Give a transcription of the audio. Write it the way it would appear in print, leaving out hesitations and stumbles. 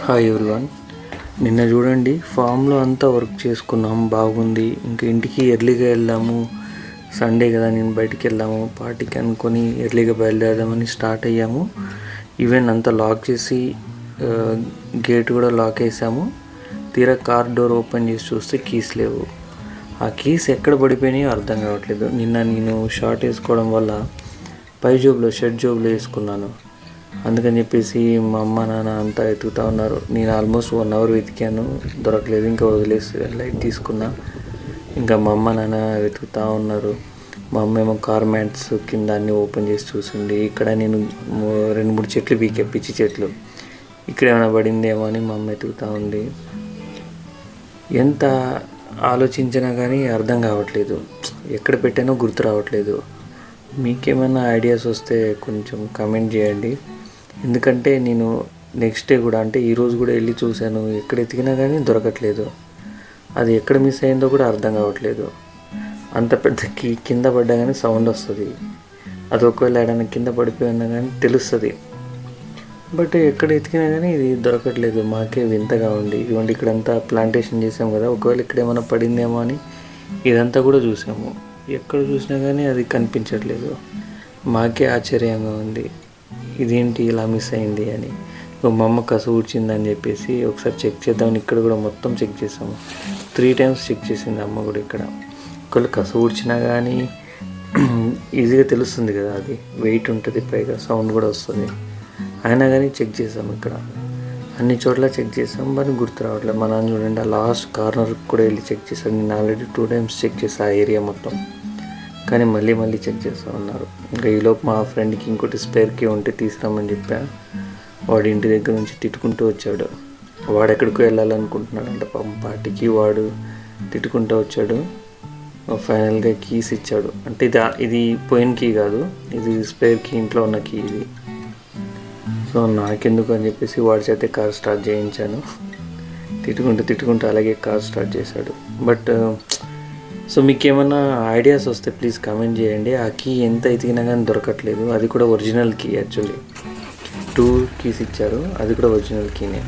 Hi everyone. నిన్న చూడండి ఫామ్లో అంతా వర్క్ చేసుకున్నాం, బాగుంది. ఇంకా ఇంటికి ఎర్లీగా వెళ్దాము, సండే కదా, నేను బయటికి వెళ్దాము పార్టీకి అనుకొని ఎర్లీగా బయలుదేరదామని స్టార్ట్ అయ్యాము. ఈవెన్ అంతా లాక్ చేసి గేట్ కూడా లాక్ వేసాము. తీరా కార్ డోర్ ఓపెన్ చేసి చూస్తే కీస్ లేవు. ఆ కీస్ ఎక్కడ పడిపోయినాయో అర్థం కావట్లేదు. నిన్న నేను షార్ట్ వేసుకోవడం వల్ల పై జోబులో షర్ట్ జోబులో వేసుకున్నాను. అందుకని చెప్పేసి మా అమ్మ నాన్న అంతా వెతుకుతూ ఉన్నారు. నేను ఆల్మోస్ట్ 1 అవర్ వెతికాను, దొరకలేదు. ఇంకా వదిలేసి లైట్ తీసుకున్నా. ఇంకా మా అమ్మ నాన్న వెతుకుతూ ఉన్నారు. మా అమ్మ ఏమో కార్ మ్యాట్స్ కింద అన్నీ ఓపెన్ చేసి చూసింది. ఇక్కడ నేను 2-3 చెట్లు పీకే, పిచ్చి చెట్లు, ఇక్కడ ఏమైనా పడిందేమో అని మా అమ్మ వెతుకుతూ ఉంది. ఎంత ఆలోచించినా కానీ అర్థం కావట్లేదు, ఎక్కడ పెట్టానో గుర్తు రావట్లేదు. మీకేమైనా ఐడియాస్ వస్తే కొంచెం కమెంట్ చేయండి. ఎందుకంటే నేను నెక్స్ట్ డే కూడా, అంటే ఈరోజు కూడా వెళ్ళి చూశాను, ఎక్కడ ఎతికినా కానీ దొరకట్లేదు. అది ఎక్కడ మిస్ అయిందో కూడా అర్థం కావట్లేదు. అంత పెద్ద కింద పడ్డా కానీ సౌండ్ వస్తుంది. అది ఒకవేళ ఏడైనా కింద పడిపోయినా కానీ తెలుస్తుంది. బట్ ఎక్కడ ఎతికినా కానీ ఇది దొరకట్లేదు. మాకే వింతగా ఉంది. ఇవ్వండి, ఇక్కడంతా ప్లాంటేషన్ చేసాం కదా, ఒకవేళ ఇక్కడ ఏమైనా పడిందేమో అని ఇదంతా కూడా చూసాము. ఎక్కడ చూసినా కానీ అది కనిపించట్లేదు. మాకే ఆశ్చర్యంగా ఉంది, ఇదేంటి ఇలా మిస్ అయింది అని. మా అమ్మ కసు ఊడ్చిందని చెప్పేసి ఒకసారి చెక్ చేద్దామని ఇక్కడ కూడా మొత్తం చెక్ చేసాము. 3 times చెక్ చేసింది అమ్మ కూడా. ఇక్కడ ఒకవేళ కసు ఊడ్చినా కానీ ఈజీగా తెలుస్తుంది కదా, అది వెయిట్ ఉంటుంది, పైగా సౌండ్ కూడా వస్తుంది. అయినా కానీ చెక్ చేసాము, ఇక్కడ అన్ని చోట్ల చెక్ చేసాం, మరి గుర్తు రావట్లేదు. మా నాన్న చూడండి, ఆ లాస్ట్ కార్నర్కి కూడా వెళ్ళి చెక్ చేశాను. నేను ఆల్రెడీ 2 times చెక్ చేశాను ఆ ఏరియా మొత్తం, కానీ మళ్ళీ చెక్ చేస్తూ ఉన్నారు. ఇంకా ఈలోపు మా ఫ్రెండ్కి ఇంకోటి స్పేర్ కీ ఉంటే తీసుకురామని చెప్పా. వాడు ఇంటి దగ్గర నుంచి తిట్టుకుంటూ వచ్చాడు. వాడు ఎక్కడికో వెళ్ళాలనుకుంటున్నాడు అంటే పాపం పార్టీకి. వాడు తిట్టుకుంటూ వచ్చాడు. ఫైనల్గా కీస్ ఇచ్చాడు. అంటే ఇది పోయిన కీ కాదు, ఇది స్పేర్ కీ, ఇంట్లో ఉన్న కీ ఇది. సో నాకెందుకు అని చెప్పేసి వాడి చేతే కార్ స్టార్ట్ చేయించాను. తిట్టుకుంటూ అలాగే కార్ స్టార్ట్ చేశాడు. బట్ సో మీకు ఏమైనా ఐడియాస్ వస్తే ప్లీజ్ కామెంట్ చేయండి. ఆ కీ ఎంత ఎతికినా కానీ దొరకట్లేదు. అది కూడా ఒరిజినల్ కీ, యాక్చువల్లీ 2 keys ఇచ్చారు, అది కూడా ఒరిజినల్ కీనే.